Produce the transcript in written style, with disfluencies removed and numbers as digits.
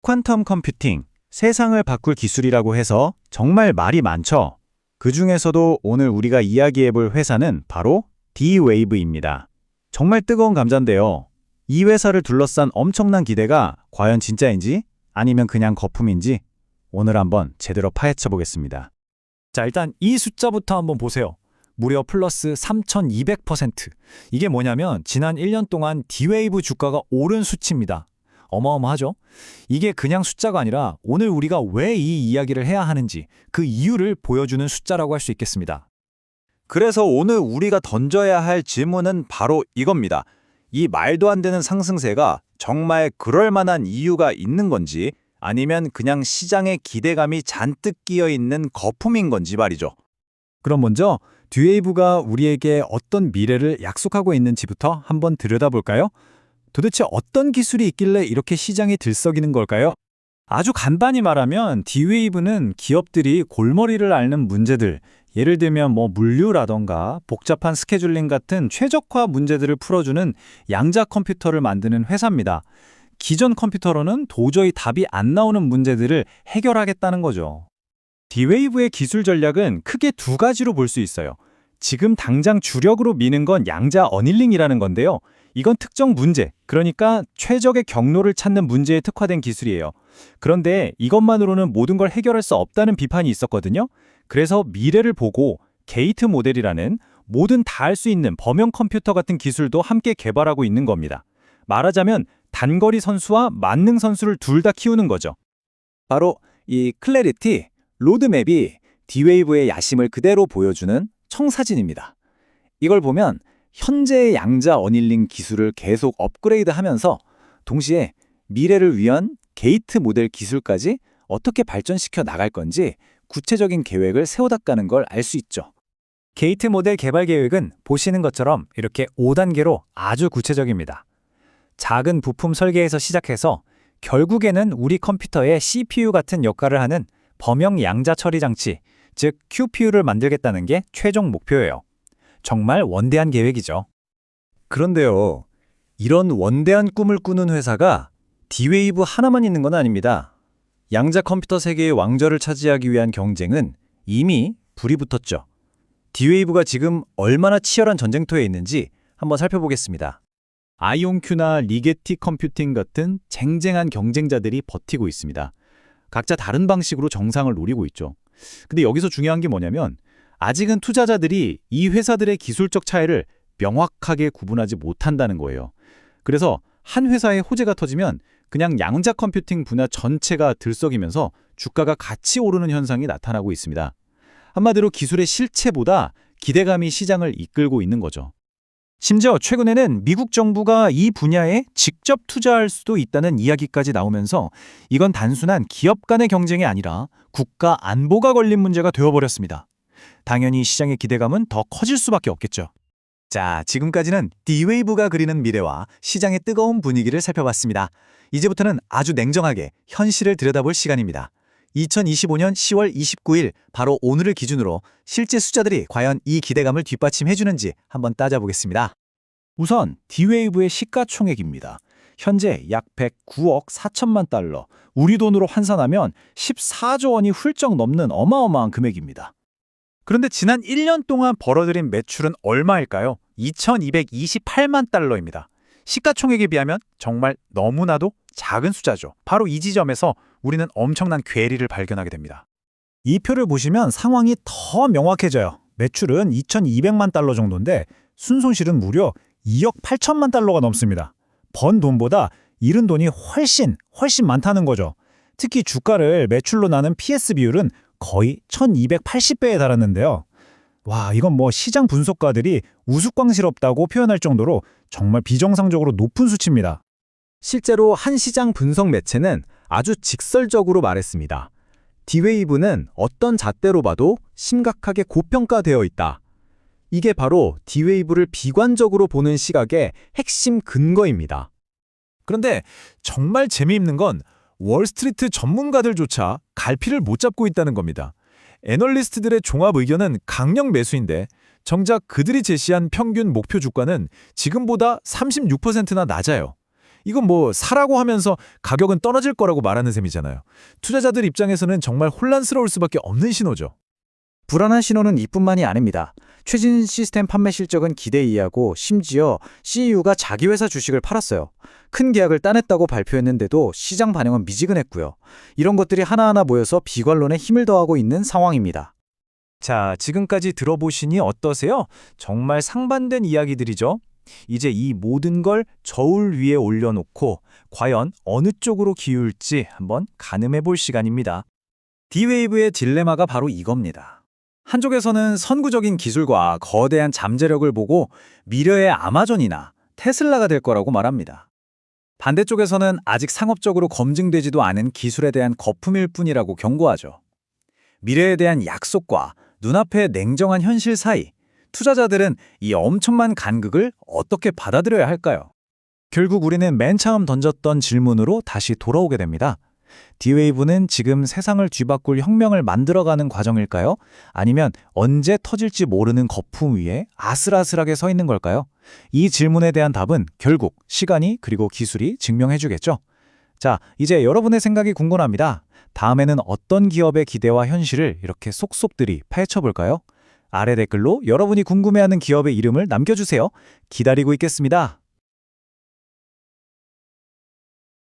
퀀텀 컴퓨팅, 세상을 바꿀 기술이라고 해서 정말 말이 많죠. 그 중에서도 오늘 우리가 이야기해볼 회사는 바로 D-Wave입니다. 정말 뜨거운 감자인데요. 이 회사를 둘러싼 엄청난 기대가 과연 진짜인지 아니면 그냥 거품인지 오늘 한번 제대로 파헤쳐 보겠습니다. 자, 일단 이 숫자부터 한번 보세요. 무려 플러스 3200%. 이게 뭐냐면 지난 1년 동안 D-Wave 주가가 오른 수치입니다. 어마어마하죠? 이게 그냥 숫자가 아니라 오늘 우리가 왜 이 이야기를 해야 하는지 그 이유를 보여주는 숫자라고 할 수 있겠습니다. 그래서 오늘 우리가 던져야 할 질문은 바로 이겁니다. 이 말도 안 되는 상승세가 정말 그럴 만한 이유가 있는 건지 아니면 그냥 시장의 기대감이 잔뜩 끼어 있는 거품인 건지 말이죠. 그럼 먼저 D-Wave가 우리에게 어떤 미래를 약속하고 있는지부터 한번 들여다볼까요? 도대체 어떤 기술이 있길래 이렇게 시장이 들썩이는 걸까요? 아주 간단히 말하면 D-Wave는 기업들이 골머리를 앓는 문제들, 예를 들면 물류라던가 복잡한 스케줄링 같은 최적화 문제들을 풀어주는 양자 컴퓨터를 만드는 회사입니다. 기존 컴퓨터로는 도저히 답이 안 나오는 문제들을 해결하겠다는 거죠. D-Wave의 기술 전략은 크게 두 가지로 볼 수 있어요. 지금 당장 주력으로 미는 건 양자 어닐링이라는 건데요. 이건 특정 문제, 그러니까 최적의 경로를 찾는 문제에 특화된 기술이에요. 그런데 이것만으로는 모든 걸 해결할 수 없다는 비판이 있었거든요. 그래서 미래를 보고 게이트 모델이라는 뭐든 다 할 수 있는 범용 컴퓨터 같은 기술도 함께 개발하고 있는 겁니다. 말하자면 단거리 선수와 만능 선수를 둘 다 키우는 거죠. 바로 이 클래리티, 로드맵이 D-Wave의 야심을 그대로 보여주는 청사진입니다. 이걸 보면 현재의 양자 어닐링 기술을 계속 업그레이드하면서 동시에 미래를 위한 게이트 모델 기술까지 어떻게 발전시켜 나갈 건지 구체적인 계획을 세워나가는 걸 알 수 있죠. 게이트 모델 개발 계획은 보시는 것처럼 이렇게 5단계로 아주 구체적입니다. 작은 부품 설계에서 시작해서 결국에는 우리 컴퓨터의 CPU 같은 역할을 하는 범용 양자 처리 장치, 즉 QPU를 만들겠다는 게 최종 목표예요. 정말 원대한 계획이죠. 그런데요, 이런 원대한 꿈을 꾸는 회사가 D-Wave 하나만 있는 건 아닙니다. 양자 컴퓨터 세계의 왕좌를 차지하기 위한 경쟁은 이미 불이 붙었죠. D-Wave가 지금 얼마나 치열한 전쟁터에 있는지 한번 살펴보겠습니다. 아이온큐나 리게티 컴퓨팅 같은 쟁쟁한 경쟁자들이 버티고 있습니다. 각자 다른 방식으로 정상을 노리고 있죠. 근데 여기서 중요한 게 뭐냐면 아직은 투자자들이 이 회사들의 기술적 차이를 명확하게 구분하지 못한다는 거예요. 그래서 한 회사의 호재가 터지면 그냥 양자 컴퓨팅 분야 전체가 들썩이면서 주가가 같이 오르는 현상이 나타나고 있습니다. 한마디로 기술의 실체보다 기대감이 시장을 이끌고 있는 거죠. 심지어 최근에는 미국 정부가 이 분야에 직접 투자할 수도 있다는 이야기까지 나오면서 이건 단순한 기업 간의 경쟁이 아니라 국가 안보가 걸린 문제가 되어버렸습니다. 당연히 시장의 기대감은 더 커질 수밖에 없겠죠. 자, 지금까지는 D-Wave가 그리는 미래와 시장의 뜨거운 분위기를 살펴봤습니다. 이제부터는 아주 냉정하게 현실을 들여다볼 시간입니다. 2025년 10월 29일, 바로 오늘을 기준으로 실제 숫자들이 과연 이 기대감을 뒷받침해주는지 한번 따져보겠습니다. 우선 D-Wave의 시가총액입니다. 현재 약 109억 4천만 달러, 우리 돈으로 환산하면 14조 원이 훌쩍 넘는 어마어마한 금액입니다. 그런데 지난 1년 동안 벌어들인 매출은 얼마일까요? 2228만 달러입니다. 시가총액에 비하면 정말 너무나도 작은 숫자죠. 바로 이 지점에서 우리는 엄청난 괴리를 발견하게 됩니다. 이 표를 보시면 상황이 더 명확해져요. 매출은 2200만 달러 정도인데 순손실은 무려 2억 8천만 달러가 넘습니다. 번 돈보다 잃은 돈이 훨씬 많다는 거죠. 특히 주가를 매출로 나눈 PS 비율은 거의 1280배에 달았는데요. 와, 이건 시장 분석가들이 우스꽝스럽다고 표현할 정도로 정말 비정상적으로 높은 수치입니다. 실제로 한 시장 분석 매체는 아주 직설적으로 말했습니다. D-Wave는 어떤 잣대로 봐도 심각하게 고평가되어 있다. 이게 바로 D-Wave를 비관적으로 보는 시각의 핵심 근거입니다. 그런데 정말 재미있는 건 월스트리트 전문가들조차 갈피를 못 잡고 있다는 겁니다. 애널리스트들의 종합 의견은 강력 매수인데 정작 그들이 제시한 평균 목표 주가는 지금보다 36%나 낮아요. 이건 뭐 사라고 하면서 가격은 떨어질 거라고 말하는 셈이잖아요. 투자자들 입장에서는 정말 혼란스러울 수밖에 없는 신호죠. 불안한 신호는 이뿐만이 아닙니다. 최신 시스템 판매 실적은 기대 이하고 심지어 CEO가 자기 회사 주식을 팔았어요. 큰 계약을 따냈다고 발표했는데도 시장 반응은 미지근했고요. 이런 것들이 하나하나 모여서 비관론에 힘을 더하고 있는 상황입니다. 자, 지금까지 들어보시니 어떠세요? 정말 상반된 이야기들이죠. 이제 이 모든 걸 저울 위에 올려놓고 과연 어느 쪽으로 기울지 한번 가늠해 볼 시간입니다. D-Wave의 딜레마가 바로 이겁니다. 한쪽에서는 선구적인 기술과 거대한 잠재력을 보고 미래의 아마존이나 테슬라가 될 거라고 말합니다. 반대쪽에서는 아직 상업적으로 검증되지도 않은 기술에 대한 거품일 뿐이라고 경고하죠. 미래에 대한 약속과 눈앞의 냉정한 현실 사이, 투자자들은 이 엄청난 간극을 어떻게 받아들여야 할까요? 결국 우리는 맨 처음 던졌던 질문으로 다시 돌아오게 됩니다. D-Wave는 지금 세상을 뒤바꿀 혁명을 만들어가는 과정일까요? 아니면 언제 터질지 모르는 거품 위에 아슬아슬하게 서 있는 걸까요? 이 질문에 대한 답은 결국 시간이 그리고 기술이 증명해주겠죠. 자, 이제 여러분의 생각이 궁금합니다. 다음에는 어떤 기업의 기대와 현실을 이렇게 속속들이 파헤쳐볼까요? 아래 댓글로 여러분이 궁금해하는 기업의 이름을 남겨주세요. 기다리고 있겠습니다.